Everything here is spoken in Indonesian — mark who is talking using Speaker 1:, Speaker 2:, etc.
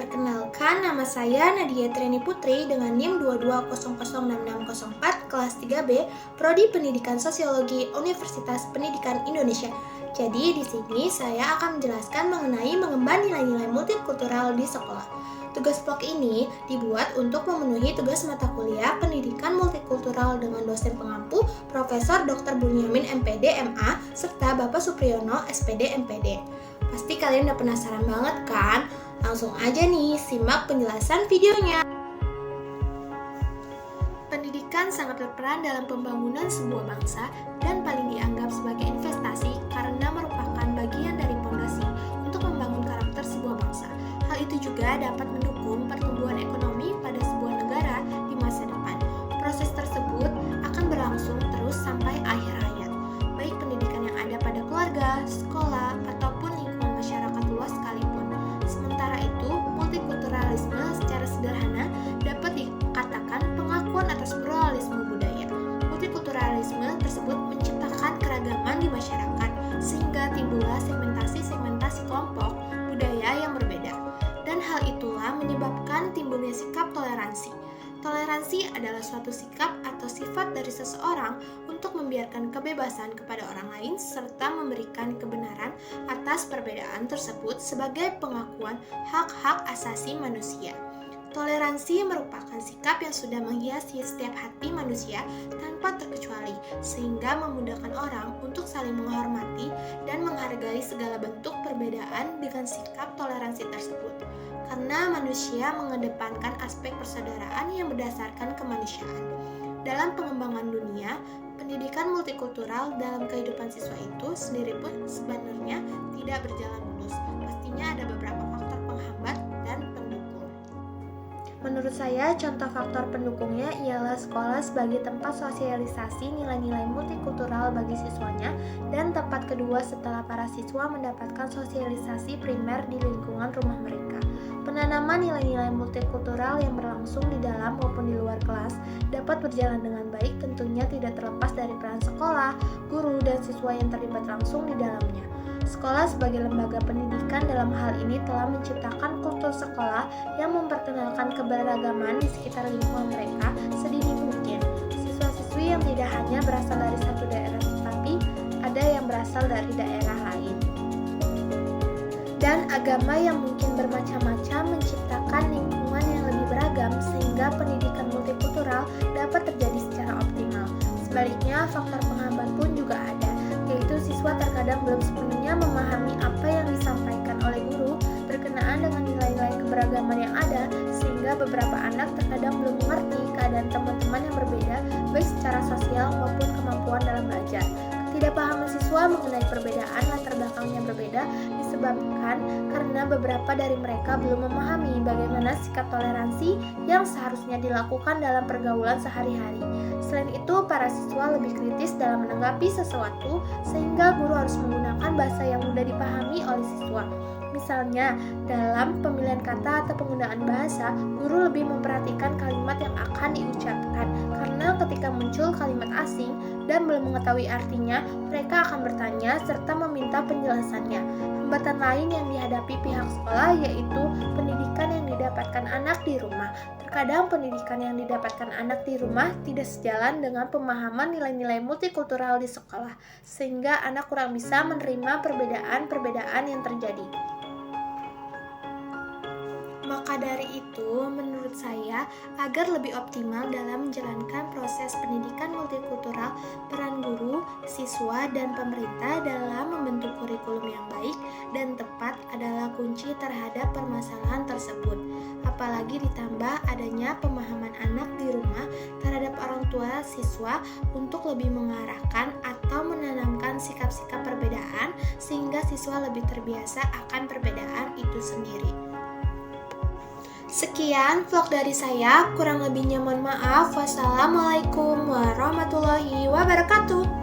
Speaker 1: Perkenalkan, nama saya Nadia Treni Putri dengan NIM 22006604 kelas 3B, Prodi Pendidikan Sosiologi Universitas Pendidikan Indonesia. Jadi di sini saya akan menjelaskan mengenai mengemban nilai-nilai multikultural di sekolah. Tugas blok ini dibuat untuk memenuhi tugas mata kuliah Pendidikan Multikultural dengan dosen pengampu Profesor Dr. Bunyamin MPD MA serta Bapak Supriyono SPD MPD. Pasti kalian udah penasaran banget kan? Langsung aja nih, simak penjelasan videonya. Pendidikan sangat berperan dalam pembangunan sebuah bangsa dan paling dianggap sebagai investasi karena merupakan bagian dari fondasi untuk membangun karakter sebuah bangsa. Hal itu juga dapat mendukung pertumbuhan ekonomi pada sebuah negara di masa depan. Proses tersebut akan berlangsung terus sampai akhir hayat, baik pendidikan yang ada pada keluarga, sekolah, ataupun lingkungan masyarakat luas sekalipun. Sementara itu, multikulturalisme secara sederhana dapat dikatakan pengakuan atas pluralisme budaya. Multikulturalisme tersebut menciptakan keragaman di masyarakat, sehingga timbullah segmentasi kelompok budaya yang berbeda. Dan hal itulah menyebabkan timbulnya sikap toleransi. Toleransi adalah suatu sikap atau sifat dari seseorang untuk membiarkan kebebasan kepada orang lain serta memberikan kebenaran atas perbedaan tersebut sebagai pengakuan hak-hak asasi manusia. Toleransi merupakan sikap yang sudah menghiasi setiap hati manusia tanpa terkecuali, sehingga memudahkan orang untuk saling menghormati dan menghargai segala bentuk perbedaan dengan sikap toleransi tersebut. Karena manusia mengedepankan aspek persaudaraan yang berdasarkan kemanusiaan. Dalam pengembangan dunia, pendidikan multikultural dalam kehidupan siswa itu sendiri pun sebenarnya tidak berjalan mulus. Pastinya ada beberapa faktor penghambat dan pendukung. Menurut saya, contoh faktor pendukungnya ialah sekolah sebagai tempat sosialisasi nilai-nilai multikultural bagi siswanya dan tempat kedua setelah para siswa mendapatkan sosialisasi primer di lingkungan rumah mereka. Penanaman nilai-nilai multikultural yang berlangsung di dalam maupun di luar kelas dapat berjalan dengan baik, tentunya tidak terlepas dari peran sekolah, guru, dan siswa yang terlibat langsung di dalamnya. Sekolah sebagai lembaga pendidikan dalam hal ini telah menciptakan kultur sekolah yang memperkenalkan keberagaman di sekitar lingkungan mereka sedini mungkin. Siswa-siswi yang tidak hanya berasal dari satu daerah, tetapi ada yang berasal dari daerah lain. Dan agama yang mungkin bermacam-macam menciptakan lingkungan yang lebih beragam sehingga pendidikan multikultural dapat terjadi secara optimal. Sebaliknya, faktor penghambat pun juga ada, yaitu siswa terkadang belum sepenuhnya memahami apa yang disampaikan oleh guru berkenaan dengan nilai-nilai keberagaman yang ada, sehingga beberapa anak terkadang belum mengerti keadaan teman-teman yang berbeda, baik secara sosial maupun kemampuan dalam belajar. Ketidakpahaman siswa mengenai perbedaan latar belakang yang berbeda disebabkan karena beberapa dari mereka belum memahami bagaimana sikap toleransi yang seharusnya dilakukan dalam pergaulan sehari-hari. Selain itu, para siswa lebih kritis dalam menanggapi sesuatu sehingga guru harus menggunakan bahasa yang mudah dipahami oleh siswa. Misalnya, dalam pemilihan kata atau penggunaan bahasa, guru lebih memperhatikan kalimat yang akan diucapkan karena ketika muncul kalimat asing dan belum mengetahui artinya, mereka akan bertanya serta meminta penjelasannya. Hambatan lain yang dihadapi pihak sekolah yaitu pendidikan yang didapatkan anak di rumah. Terkadang pendidikan yang didapatkan anak di rumah tidak sejalan dengan pemahaman nilai-nilai multikultural di sekolah, sehingga anak kurang bisa menerima perbedaan-perbedaan yang terjadi. Maka dari itu, menurut saya, agar lebih optimal dalam menjalankan proses pendidikan multikultural, peran guru, siswa, dan pemerintah dalam membentuk kurikulum yang baik dan tepat adalah kunci terhadap permasalahan tersebut. Apalagi ditambah adanya pemahaman anak di rumah terhadap orang tua siswa untuk lebih mengarahkan atau menanamkan sikap-sikap perbedaan sehingga siswa lebih terbiasa akan perbedaan itu sendiri. Sekian vlog dari saya, kurang lebihnya mohon maaf. Wassalamualaikum warahmatullahi wabarakatuh.